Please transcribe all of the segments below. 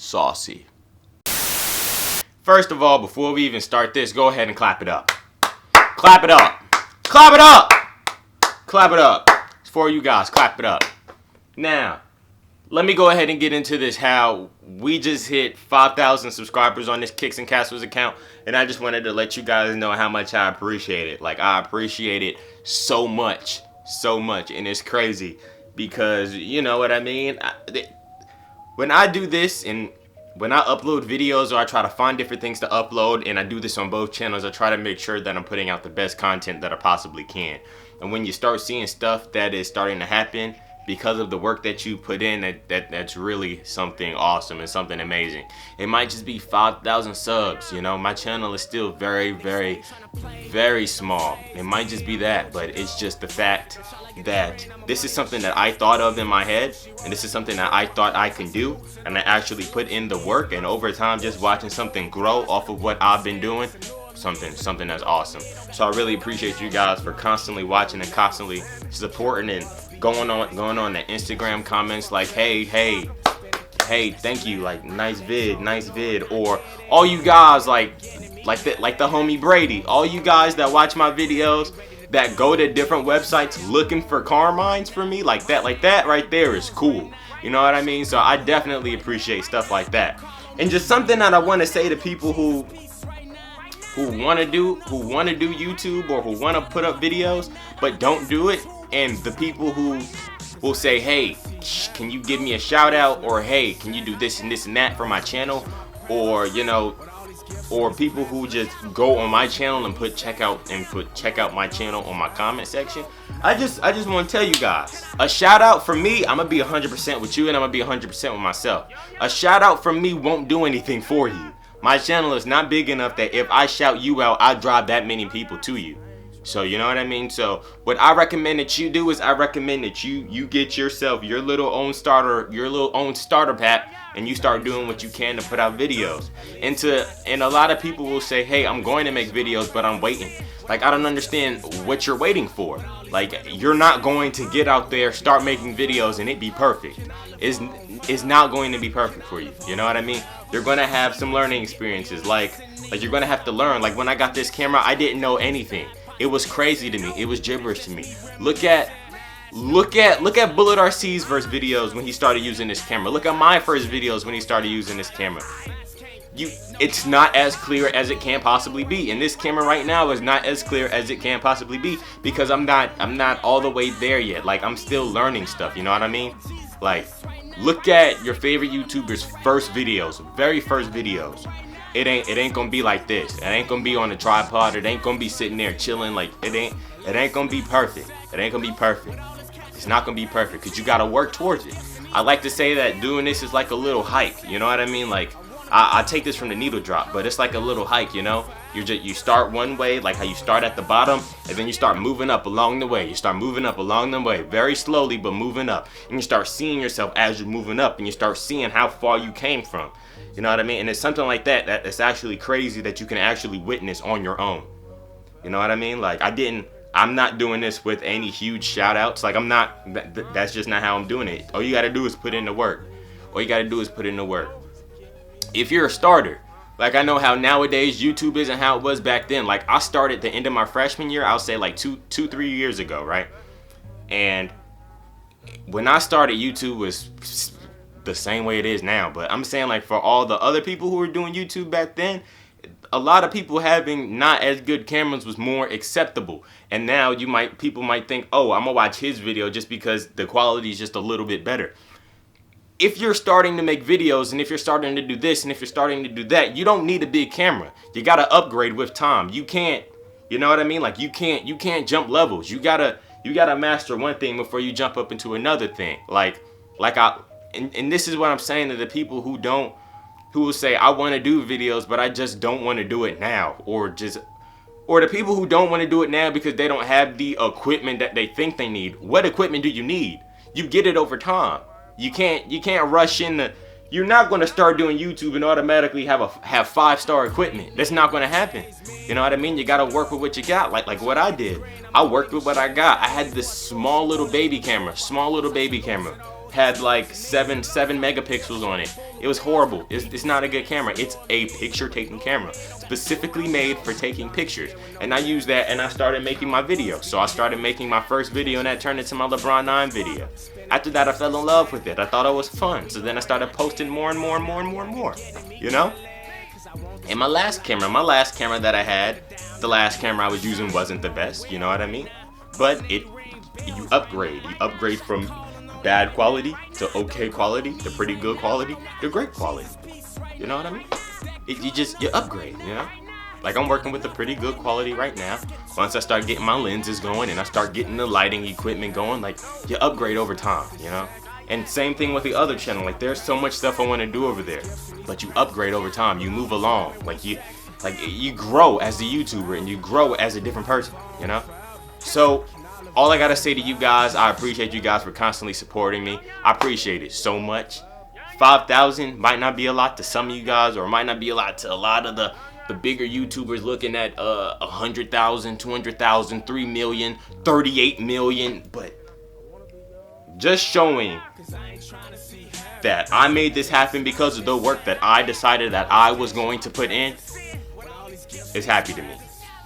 saucy. First of all, before we even start this, go ahead and clap it up. Clap it up. Clap it up. Clap it up. It's for you guys. Clap it up. Now, let me go ahead and get into this, how we just hit 5,000 subscribers on this Kicks and Castles account, and I just wanted to let you guys know how much I appreciate it. Like, I appreciate it so much, and it's crazy because, you know what I mean? When I do this and when I upload videos, or I try to find different things to upload, and I do this on both channels, I try to make sure that I'm putting out the best content that I possibly can. And when you start seeing stuff that is starting to happen because of the work that you put in, that's really something awesome and something amazing. It might just be 5,000 subs, you know. My channel is still very, very, very small. It might just be that, but it's just the fact that this is something that I thought of in my head, and this is something that I thought I can do, and I actually put in the work, and over time just watching something grow off of what I've been doing, something that's awesome. So I really appreciate you guys for constantly watching and constantly supporting and going on the Instagram comments like, hey, thank you, like, nice vid, or all you guys like the homie Brady, all you guys that watch my videos that go to different websites looking for car mines for me, like that right there is cool. You know what I mean? So I definitely appreciate stuff like that. And just something that I want to say to people who want to do YouTube, or who want to put up videos but don't do it, and the people who will say, hey, can you give me a shout out, or hey, can you do this and this and that for my channel, or, you know, or people who just go on my channel and put check out my channel on my comment section. I just want to tell you guys, a shout out from me, I'm gonna be 100% with you, and I'm gonna be 100% with myself. A shout out from me won't do anything for you. My channel is not big enough that if I shout you out, I drive that many people to you. So, you know what I mean? So what I recommend that you do is I recommend that you get yourself your little own starter pack, and you start doing what you can to put out videos. And a lot of people will say, hey, I'm going to make videos, but I'm waiting. Like, I don't understand what you're waiting for. Like, you're not going to get out there, start making videos, and it be perfect. It's not going to be perfect for you. You know what I mean? You're going to have some learning experiences. Like you're going to have to learn. Like, when I got this camera, I didn't know anything. It was crazy to me. It was gibberish to me. Look at Bullet RC's first videos when he started using this camera. Look at my first videos when he started using this camera. It's not as clear as it can possibly be. And this camera right now is not as clear as it can possibly be because I'm not all the way there yet. Like, I'm still learning stuff, you know what I mean? Like, look at your favorite YouTuber's first videos, very first videos. It ain't gonna be like this. It ain't gonna be on a tripod. It ain't gonna be sitting there chilling. Like, it ain't gonna be perfect. It ain't gonna be perfect. It's not gonna be perfect because you gotta work towards it. I like to say that doing this is like a little hike. You know what I mean? Like, I take this from the needle drop, but it's like a little hike. You know, you start one way, like how you start at the bottom, and then you start moving up along the way. You start moving up along the way, very slowly, but moving up. And you start seeing yourself as you're moving up, and you start seeing how far you came from. You know what I mean? And it's something like that's actually crazy that you can actually witness on your own. You know what I mean? Like, I'm not doing this with any huge shout outs. Like, that's just not how I'm doing it. All you gotta do is put in the work. All you gotta do is put in the work. If you're a starter, like, I know how nowadays YouTube isn't how it was back then. Like, I started the end of my freshman year, I'll say like 3 years ago, right? And when I started, YouTube was the same way it is now. But I'm saying, like, for all the other people who were doing YouTube back then, a lot of people having not as good cameras was more acceptable. And now people might think, oh, I'm gonna watch his video just because the quality is just a little bit better. If you're starting to make videos, and if you're starting to do this, and if you're starting to do that, you don't need a big camera. You gotta upgrade with time. You can't, you know what I mean? Like, you can't jump levels. You gotta master one thing before you jump up into another thing. And this is what I'm saying to the people who will say, I want to do videos, but I just don't want to do it now. Or the people who don't want to do it now because they don't have the equipment that they think they need. What equipment do you need? You get it over time. You can't rush in. You're not going to start doing YouTube and automatically have 5-star equipment. That's not going to happen. You know what I mean? You got to work with what you got. Like what I did. I worked with what I got. I had this small little baby camera. had like 7 megapixels on it. It was horrible. It's not a good camera. It's a picture taking camera, specifically made for taking pictures. And I used that and I started making my video. So I started making my first video and that turned into my LeBron 9 video. After that, I fell in love with it. I thought it was fun. So then I started posting more and more and more and more and more, you know? And my last camera that I had, the last camera I was using wasn't the best, you know what I mean? But you upgrade from bad quality to okay quality to pretty good quality to great quality. You know what I mean? You upgrade, you know? Like I'm working with a pretty good quality right now. Once I start getting my lenses going and I start getting the lighting equipment going, like you upgrade over time, you know? And same thing with the other channel. Like there's so much stuff I want to do over there, but you upgrade over time. You move along. Like you grow as a YouTuber and you grow as a different person, you know? So all I gotta say to you guys, I appreciate you guys for constantly supporting me. I appreciate it so much. 5,000 might not be a lot to some of you guys, or it might not be a lot to a lot of the bigger YouTubers looking at 100,000, 200,000, 3 million, 38 million, but just showing that I made this happen because of the work that I decided that I was going to put in is happy to me.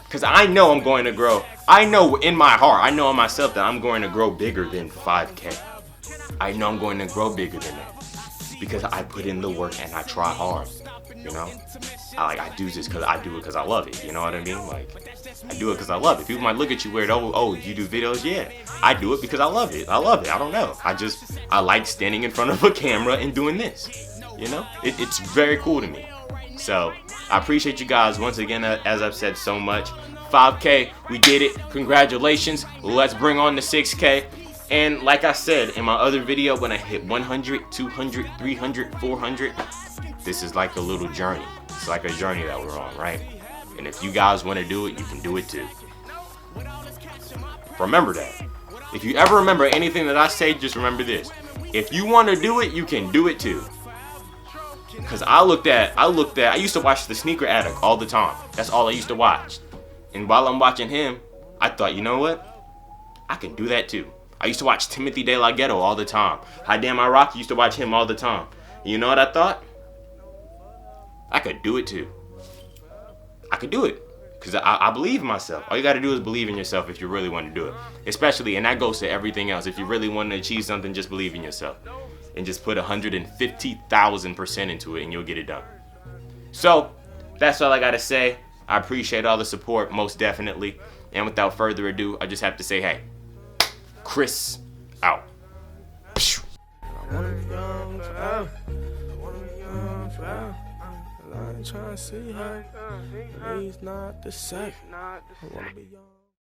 Because I know I'm going to grow. I know in my heart, I know in myself that I'm going to grow bigger than 5K. I know I'm going to grow bigger than that. Because I put in the work and I try hard. You know? I do this because I do it because I love it. You know what I mean? Like, I do it because I love it. People might look at you weird. Oh, you do videos? Yeah. I do it because I love it. I love it. I don't know. I like standing in front of a camera and doing this. You know? It's very cool to me. So, I appreciate you guys once again, as I've said so much. 5K, we did it. Congratulations. Let's bring on the 6K. And like I said in my other video, when I hit 100, 200, 300, 400, this is like a little journey. It's like a journey that we're on, right? And if you guys want to do it, you can do it too. Remember that. If you ever remember anything that I say, just remember this. If you want to do it, you can do it too. Because I used to watch The Sneaker Addict all the time. That's all I used to watch. And while I'm watching him, I thought, you know what? I can do that too. I used to watch Timothy De La Ghetto all the time. Hi Damn I Rock, used to watch him all the time. And you know what I thought? I could do it too. I could do it. Because I believe in myself. All you got to do is believe in yourself if you really want to do it. Especially, and that goes to everything else. If you really want to achieve something, just believe in yourself. And just put 150,000% into it and you'll get it done. So, that's all I got to say. I appreciate all the support, most definitely. And without further ado, I just have to say, hey, Chris out. Trying to see her, but he's not the same. I wanna be young.